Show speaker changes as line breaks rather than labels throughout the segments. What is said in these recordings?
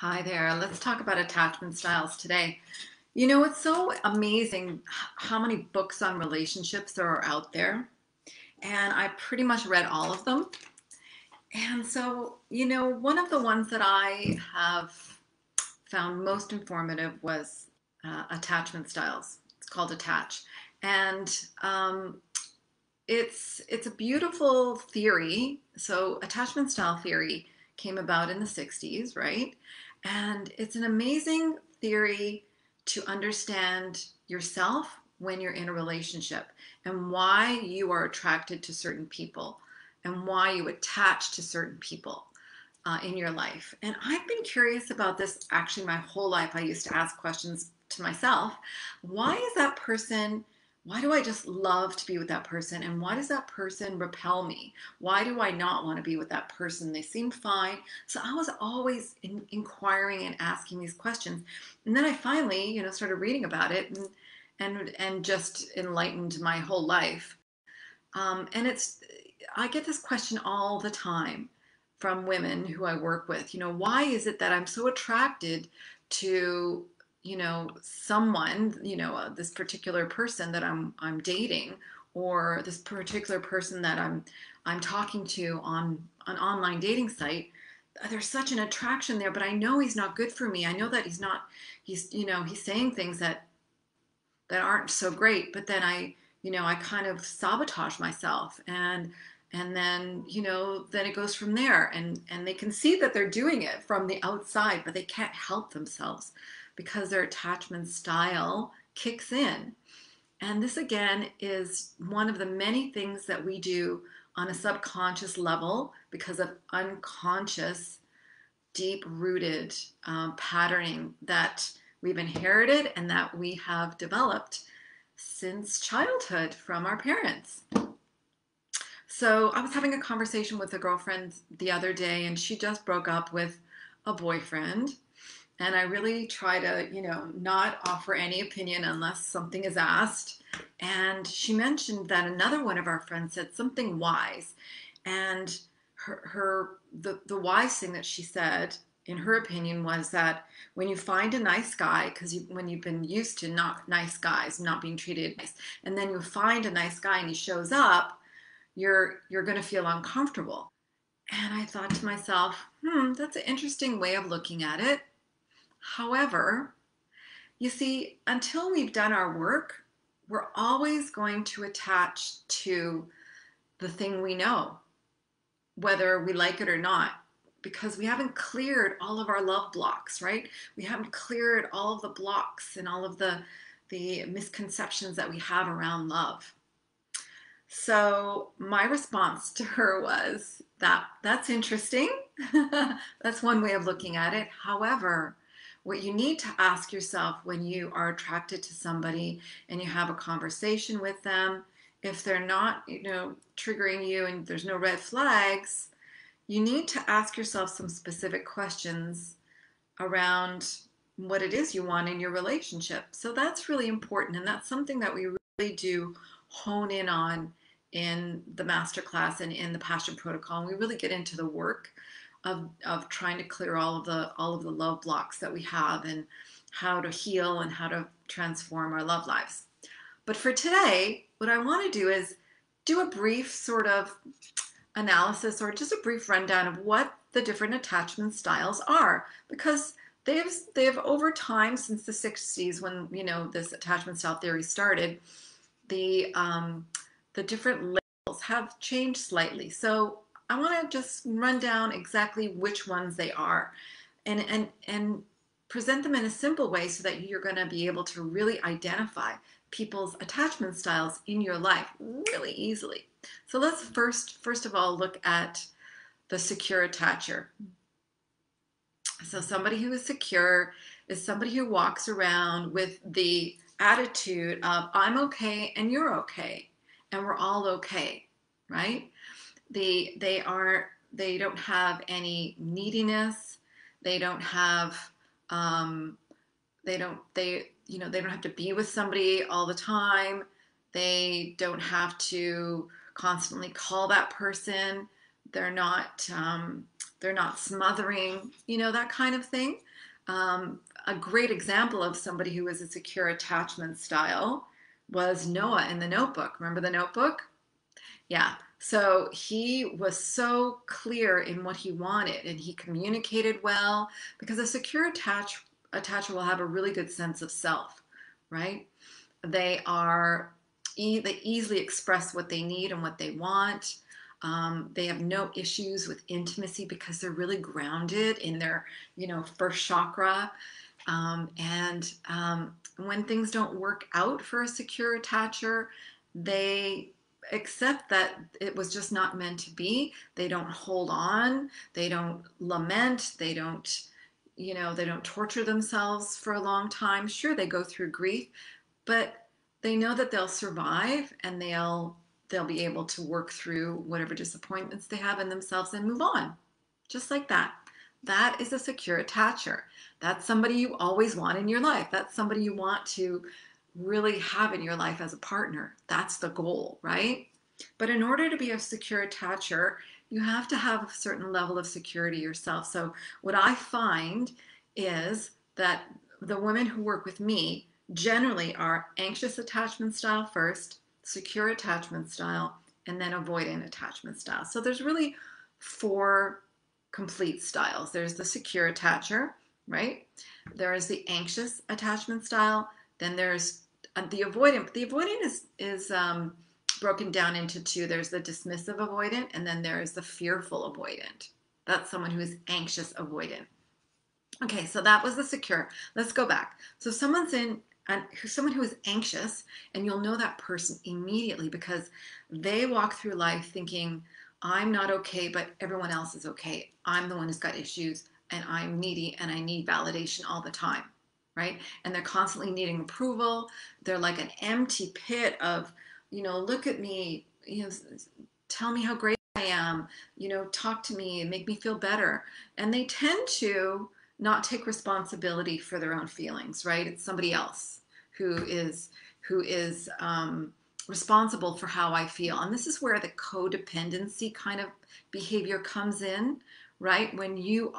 Hi there. Let's talk about attachment styles today. You know, it's so amazing how many books on relationships there are out there. And I pretty much read all of them. And so, one of the ones that I have found most informative was attachment styles. It's called Attach. And it's a beautiful theory. So attachment style theory came about in the 60s, right? And it's an amazing theory to understand yourself when you're in a relationship and why you are attracted to certain people and why you attach to certain people in your life. And I've been curious about this actually my whole life. I used to ask questions to myself. Why is that person why do I just love to be with that person? And why does that person repel me? Why do I not want to be with that person? They seem fine. So I was always inquiring and asking these questions. And then I finally, started reading about it and just enlightened my whole life. I get this question all the time from women who I work with. Why is it that I'm so attracted to someone, this particular person that I'm dating, or this particular person that I'm talking to on an online dating site. There's such an attraction there, but I know he's not good for me. I know that he's saying things that aren't so great, but then I kind of sabotage myself, and then then it goes from there, and they can see that they're doing it from the outside, but they can't help themselves because their attachment style kicks in. And this again is one of the many things that we do on a subconscious level because of unconscious, deep rooted patterning that we've inherited and that we have developed since childhood from our parents. So I was having a conversation with a girlfriend the other day, and she just broke up with a boyfriend. And I really try to, not offer any opinion unless something is asked. And she mentioned that another one of our friends said something wise. And the wise thing that she said, in her opinion, was that when you find a nice guy, because when you've been used to not nice guys, not being treated nice, and then you find a nice guy and he shows up, you're going to feel uncomfortable. And I thought to myself, that's an interesting way of looking at it. However, you see, until we've done our work, we're always going to attach to the thing we know, whether we like it or not, because we haven't cleared all of our love blocks, right? We haven't cleared all of the blocks and all of the misconceptions that we have around love. So my response to her was that's interesting. That's one way of looking at it. However, what you need to ask yourself when you are attracted to somebody and you have a conversation with them, if they're not, triggering you and there's no red flags, you need to ask yourself some specific questions around what it is you want in your relationship. So that's really important, and that's something that we really do hone in on in the masterclass and in the passion protocol. And we really get into the work of trying to clear all of the love blocks that we have and how to heal and how to transform our love lives. But for today, what I want to do is do a brief sort of analysis or just a brief rundown of what the different attachment styles are, because they've over time, since the 60s when this attachment style theory started, the different labels have changed slightly. So I want to just run down exactly which ones they are and present them in a simple way so that you're going to be able to really identify people's attachment styles in your life really easily. So let's first of all look at the secure attacher. So somebody who is secure is somebody who walks around with the attitude of I'm okay and you're okay and we're all okay, right? They don't have any neediness. They don't have they don't have to be with somebody all the time. They don't have to constantly call that person. They're not smothering, that kind of thing. A great example of somebody who was a secure attachment style was Noah in The Notebook. Remember The Notebook? Yeah. So he was so clear in what he wanted and he communicated well because a secure attacher will have a really good sense of self, right? They are they easily express what they need and what they want. They have no issues with intimacy because they're really grounded in their, first chakra. And when things don't work out for a secure attacher, they accept that it was just not meant to be. They don't hold on. They don't lament. They don't torture themselves for a long time. Sure, they go through grief, but they know that they'll survive and they'll be able to work through whatever disappointments they have in themselves and move on. Just like that. That is a secure attacher. That's somebody you always want in your life. That's somebody you want to really have in your life as a partner. That's the goal, right? But in order to be a secure attacher, you have to have a certain level of security yourself. So what I find is that the women who work with me generally are anxious attachment style first, secure attachment style, and then avoidant attachment style. So there's really four complete styles. There's the secure attacher, right? There is the anxious attachment style. Then there's the avoidant. The avoidant is broken down into two. There's the dismissive avoidant, and then there is the fearful avoidant. That's someone who is anxious avoidant. Okay, so that was the secure. Let's go back. So someone who is anxious, and you'll know that person immediately because they walk through life thinking, I'm not okay, but everyone else is okay. I'm the one who's got issues, and I'm needy, and I need validation all the time, right? And they're constantly needing approval. They're like an empty pit of, look at me, tell me how great I am, talk to me and make me feel better. And they tend to not take responsibility for their own feelings, right? It's somebody else who is responsible for how I feel. And this is where the codependency kind of behavior comes in, right? When you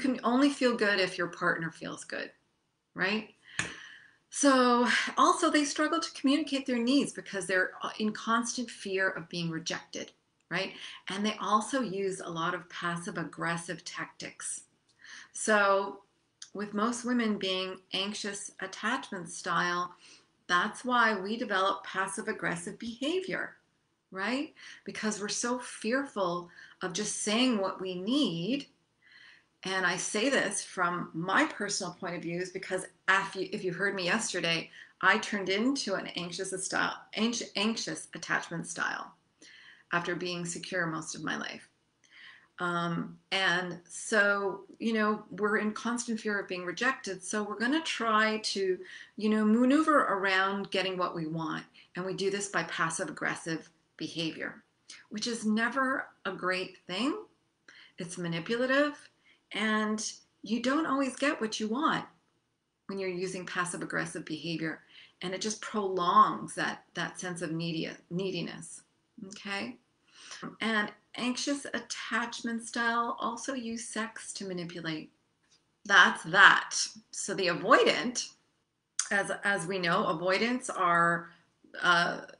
can only feel good if your partner feels good, right? So also they struggle to communicate their needs because they're in constant fear of being rejected, right? And they also use a lot of passive aggressive tactics. So with most women being anxious attachment style, that's why we develop passive aggressive behavior, right? Because we're so fearful of just saying what we need. And I say this from my personal point of view is because if you heard me yesterday, I turned into an anxious attachment style after being secure most of my life. And so, we're in constant fear of being rejected. So we're going to try to, maneuver around getting what we want. And we do this by passive aggressive behavior, which is never a great thing. It's manipulative. And you don't always get what you want when you're using passive aggressive behavior. And it just prolongs that sense of neediness. Okay? And anxious attachment style also use sex to manipulate. That's that. So the avoidant, as we know, avoidants are,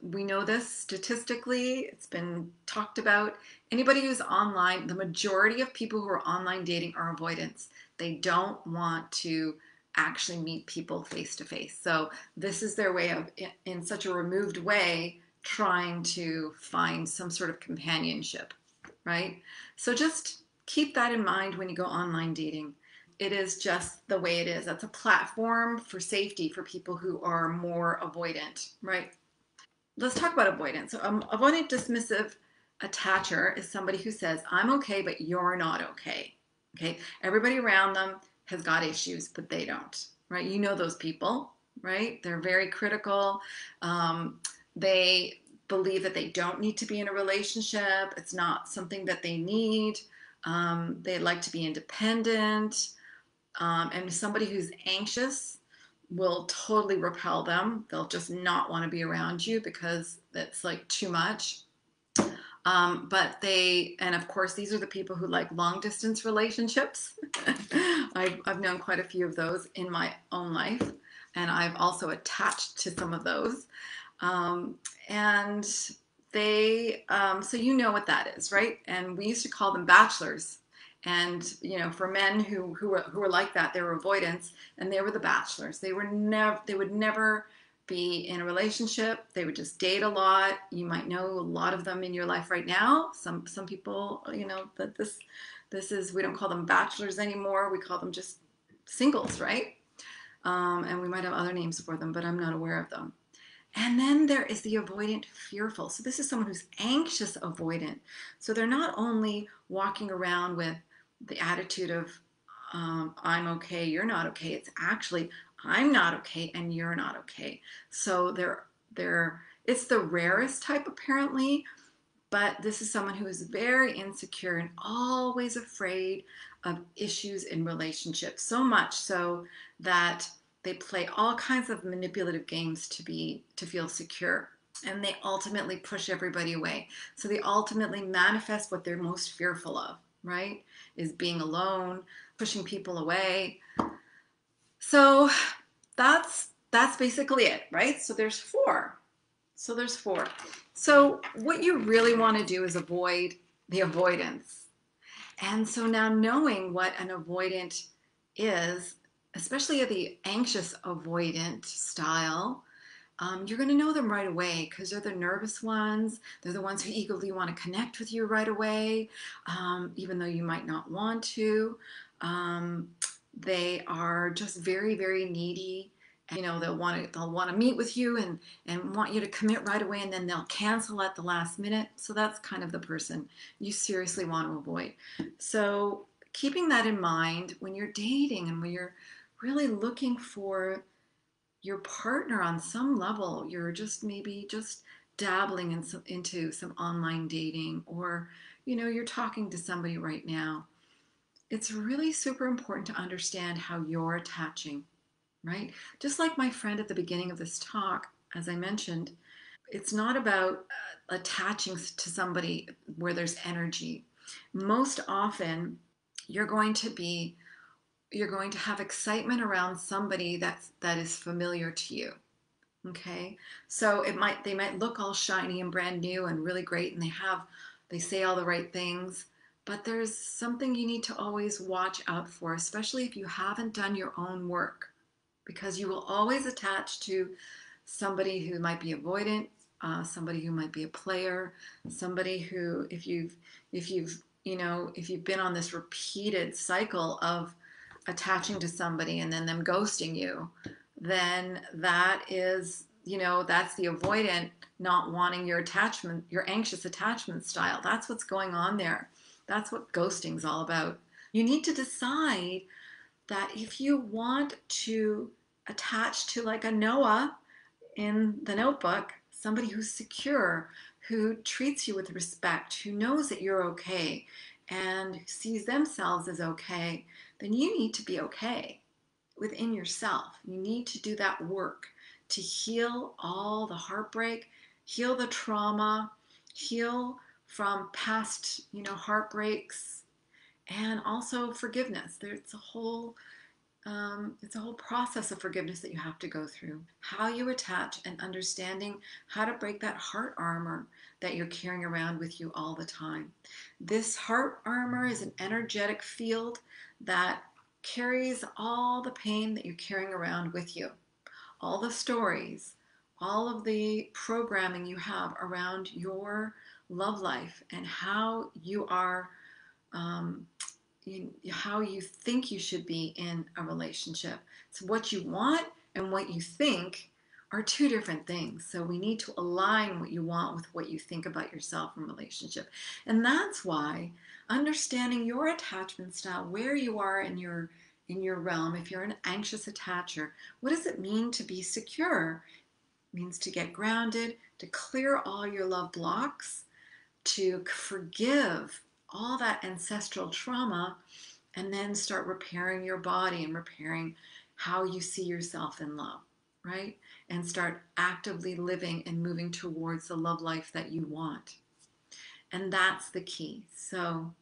we know this statistically, it's been talked about. Anybody who's online, the majority of people who are online dating are avoidants. They don't want to actually meet people face to face. So this is their way of, in such a removed way, trying to find some sort of companionship, right? So just keep that in mind when you go online dating. It is just the way it is. That's a platform for safety for people who are more avoidant, right? Let's talk about avoidance. So, avoidant dismissive attacher is somebody who says, I'm okay, but you're not okay. Okay. Everybody around them has got issues, but they don't, right? You know those people, right? They're very critical. They believe that they don't need to be in a relationship. It's not something that they need. They like to be independent. And somebody who's anxious will totally repel them. They'll just not want to be around you because it's like too much. And of course, these are the people who like long distance relationships. I've known quite a few of those in my own life, and I've also attached to some of those. Um, and so you know what that is, right? And we used to call them bachelors. And for men who were like that, they were avoidance, and they were the bachelors. They would never be in a relationship. They would just date a lot. You might know a lot of them in your life right now. Some people, that this is, we don't call them bachelors anymore. We call them just singles, right? And we might have other names for them, but I'm not aware of them. And then there is the avoidant fearful. So this is someone who's anxious avoidant. So they're not only walking around with the attitude of I'm okay, you're not okay. It's actually I'm not okay and you're not okay. So they're it's the rarest type apparently, but this is someone who is very insecure and always afraid of issues in relationships. So much so that they play all kinds of manipulative games to feel secure. And they ultimately push everybody away. So they ultimately manifest what they're most fearful of, right? Is being alone, pushing people away. So that's basically it, right? So there's four. So what you really want to do is avoid the avoidance. And so now knowing what an avoidant is, especially the anxious avoidant style, you're going to know them right away because they're the nervous ones. They're the ones who eagerly want to connect with you right away, even though you might not want to. Um, they are just very, very needy. And, they'll want to meet with you and want you to commit right away, and then they'll cancel at the last minute. So that's kind of the person you seriously want to avoid. So keeping that in mind when you're dating and when you're really looking for your partner on some level, you're just maybe just dabbling into some online dating, or you're talking to somebody right now, it's really super important to understand how you're attaching, right? Just like my friend at the beginning of this talk, as I mentioned, it's not about attaching to somebody where there's energy. Most often you're going to be you're going to have excitement around somebody that is familiar to you. Okay, so they might look all shiny and brand new and really great, and they say all the right things, but there's something you need to always watch out for, especially if you haven't done your own work, because you will always attach to somebody who might be avoidant, somebody who might be a player, somebody who, if you've been on this repeated cycle of attaching to somebody and then them ghosting you, then that's the avoidant not wanting your attachment, your anxious attachment style. That's what's going on there. That's what ghosting's all about. You need to decide that if you want to attach to like a Noah in the Notebook, somebody who's secure, who treats you with respect, who knows that you're okay and sees themselves as okay, then you need to be okay within yourself. You need to do that work to heal all the heartbreak, heal the trauma, heal from past, heartbreaks, and also forgiveness. It's a whole process of forgiveness that you have to go through. How you attach and understanding how to break that heart armor that you're carrying around with you all the time. This heart armor is an energetic field that carries all the pain that you're carrying around with you, all the stories, all of the programming you have around your love life and how you are um, how you think you should be in a relationship. So what you want and what you think are two different things. So we need to align what you want with what you think about yourself in relationship. And that's why understanding your attachment style, where you are in your realm, if you're an anxious attacher, what does it mean to be secure? It means to get grounded, to clear all your love blocks, to forgive all that ancestral trauma, and then start repairing your body and repairing how you see yourself in love, right? And start actively living and moving towards the love life that you want. And that's the key. So,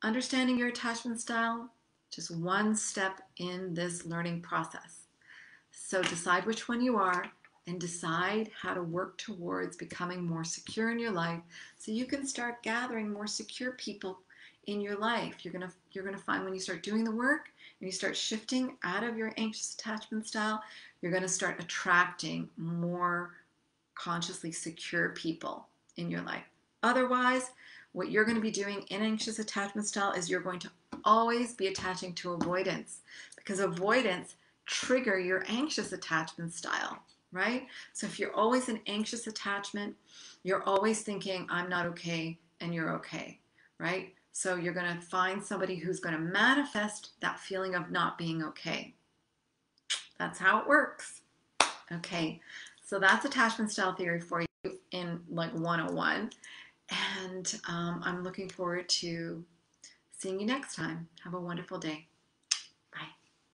understanding your attachment style, Just one step in this learning process. So decide which one you are and decide how to work towards becoming more secure in your life so you can start gathering more secure people in your life. You're going to find when you start doing the work and you start shifting out of your anxious attachment style, you're going to start attracting more consciously secure people in your life. Otherwise, what you're going to be doing in anxious attachment style is you're going to always be attaching to avoidance, because avoidance trigger your anxious attachment style, right? So if you're always in anxious attachment, you're always thinking, I'm not okay, and you're okay, right? So you're going to find somebody who's going to manifest that feeling of not being okay. That's how it works. Okay, so that's attachment style theory for you in like 101. And I'm looking forward to seeing you next time. Have a wonderful day. Bye.